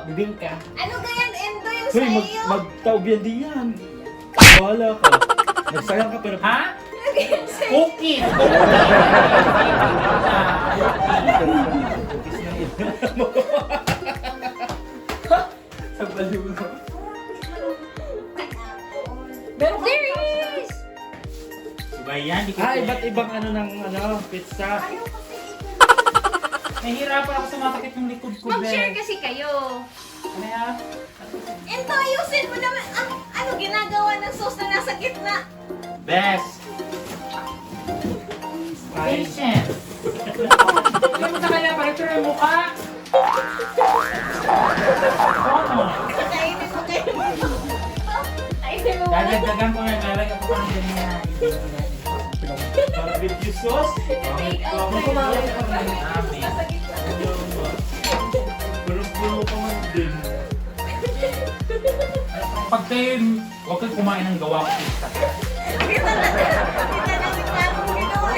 Bibingka. Ano ganyan, Endo yung Hoy, sa'yo? magtaob yan di yan. Wala ka. Nagsayang ka pero... Ha? Cookies! Sa baliw mo. Pero There is! Diba yan? Di ko Iba't ibang ano ng pizza. Nahihirapan ako sumasakit yung likod ko, Mag-share Bes. kasi kayo. Ano yan? Endo, ayusin mo naman. Ano ginagawa ng sauce na nasa gitna? Bes! Patience! Tignan mo sa kanya, parito na yung mukha. Ano? Kainin mo kayo. Kainin mo muna. Dadagdagan ko na, lalagyan ko pa ng ganyan. Barbecue sauce. Take out Bakit mo. kumain ka na ng amin? Nasa gitna. Bulong-bulo pa man din. Pag kayo, huwag kayo kumain ng gawa ko pizza. Kita na namin klaro ginawa.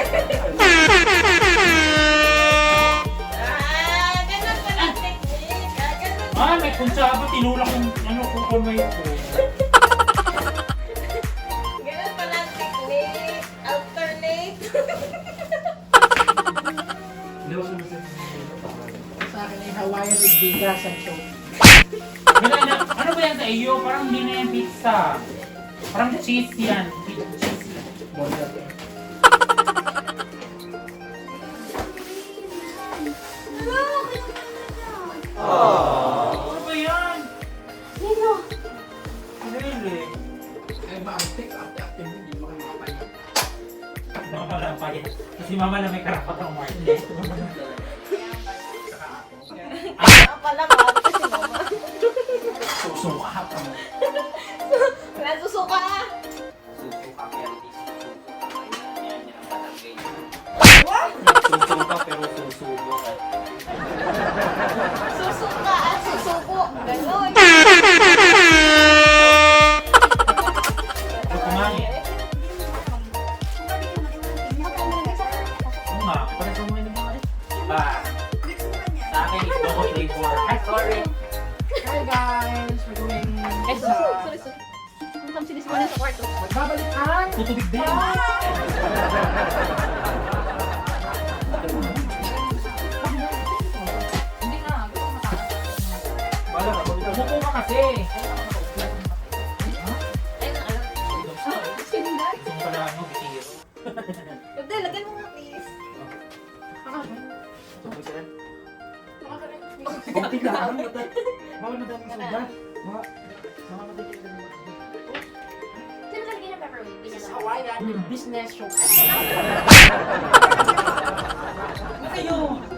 Ganun pala ang technique. Ganun. Ah, may kunsaba, tinulak yung ano ko kamay ko. Ganun pala ang technique. Alternate. Sa akin ay Hawaiian with bigas and show. Ano ba yan sa iyo? Parang hindi na yan pizza. Parang cheese yan. Cheese. Border. Ano ba yan? Nino. Really? Ay, maantik. Ate-ate mo, hindi mo kayo makapalit. Mama lang pa yan. Kasi mama na may karapatang Martin. Pala ba? Kasi mama. Susuka ka mo. Wala susuka. Susuka pero di susuka. Yan ang patanggay niya. What? Susuka pero susubo ka. Susuka at susuko. Ganon. So kumain. Oo nga, parang kumain na ba? Sa akin, ito ko flavor. Ay, sorry. Hi guys! We're doing pizza. Sorry. Ang sinis mo na sa kwarto. Magbabalikan! Tutubig din. Hindi nga. Wala ka. Umupo ka kasi. Gusto mo pala ano, bitiro. Hindi, lagyan mo nga please. Kunti lang. Bawal madaming soda. Mga madaming soda. Sino lagyan ng pepperoni? This is Hawaiian with business show. Kayo!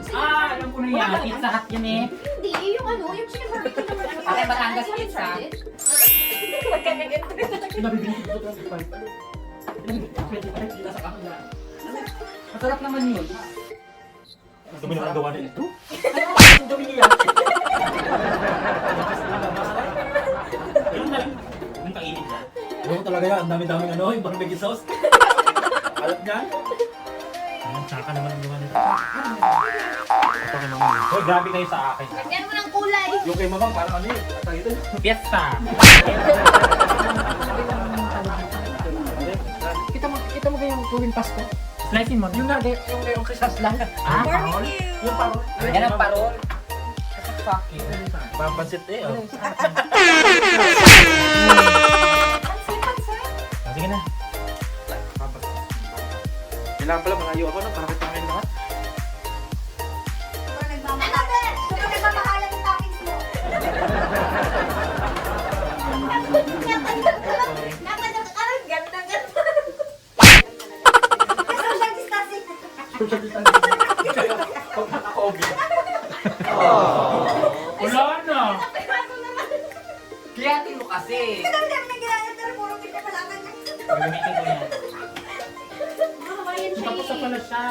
Alam ko na yan. Pizza Hut yan eh. Hindi, yung ano, yung chicken barbecue naman. Okay, Batangas pizza. Nabibigyan ko ito ng pipe. Nasa kakila. Masarap naman yun. Ang dumi naman ang gawa nila ito. Ang dumi niya. Ganun na lang. Ganun kainit yan. Ano talaga yan? Ang dami-daming ano, yung barbecue sauce. Alat niyan? Ang tsaka naman ang gawa nila. Ito kay mamang. Hoy, grabe kayo sa akin. Lagyan mo ng kulay. Yung kay mamang parang ano yun? At ito. Fiesta! Kita mo ba yung tuwing Pasko? Slicein mo. Yung nga, yung Christmas lang. Ah, parol? Yung parol. Yan ang parol. Fuck you. Pampansit eh. Oh. Ah, sige na. Kailangan pala malayo ako na para kitangin lahat. Ano ba? Sobrang nagmamahalan yung toppings mo. Nakadang ka lang, ganda. Social distancing. Social distancing. Pagkaka-COVID. Wala na! Kiyati mo kasi. Ito kami namin nagkilala, pero puro pinapalaman niya. Gagamitin ko yan. Hawaiian siya Tapos na eh. pala siya.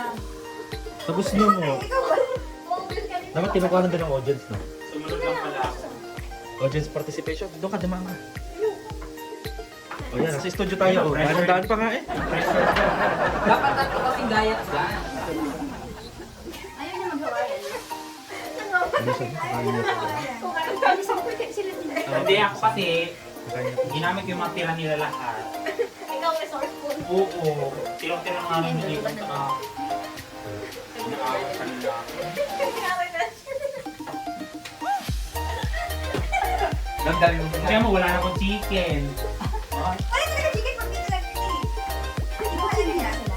Tapos nyo mo. Ikaw ba? Mobile ka dito. Dapat kinukuha na din ng audience, no? Sumunod lang pala ako. Audience participation. Doon ka, dumama. O yan, nasa studio tayo. Oh. Daan pa nga eh. Pressure. Dapat nato kasing gayat dyan. Ayaw niya mag-Hawaiian. Ano ba? Kung anong kami sa pwede sila din. Hindi ako kasi, ginamit ko yung mga tira nila lahat. Ikaw resourceful. Oo, tirang-tirang nga namin yung inaawat ka nila. Damdami mo. Kaya mo, wala na akong chicken. Ah, Ay, talaga chicken pag dito lang yun eh. Kinuha na nila sila.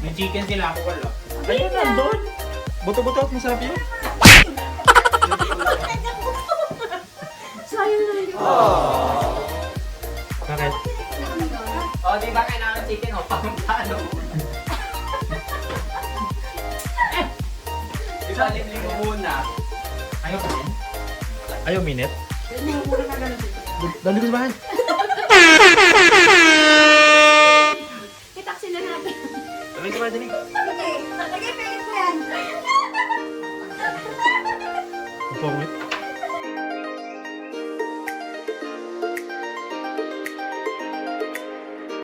may chicken sila, ako wala. Ayun, nandun. Buto-buto at masarap yun. Sayang naman yung Bakit? O, di ba kailangan chicken o pang-talo? Di ba limlim mo muna? Ayaw pa rin. Ayaw minute? Dali ko sa bahay. Itaksi na natin. Dali ko sa bahay, dali. Okay, sige, pingin ko yan. Ang pangit.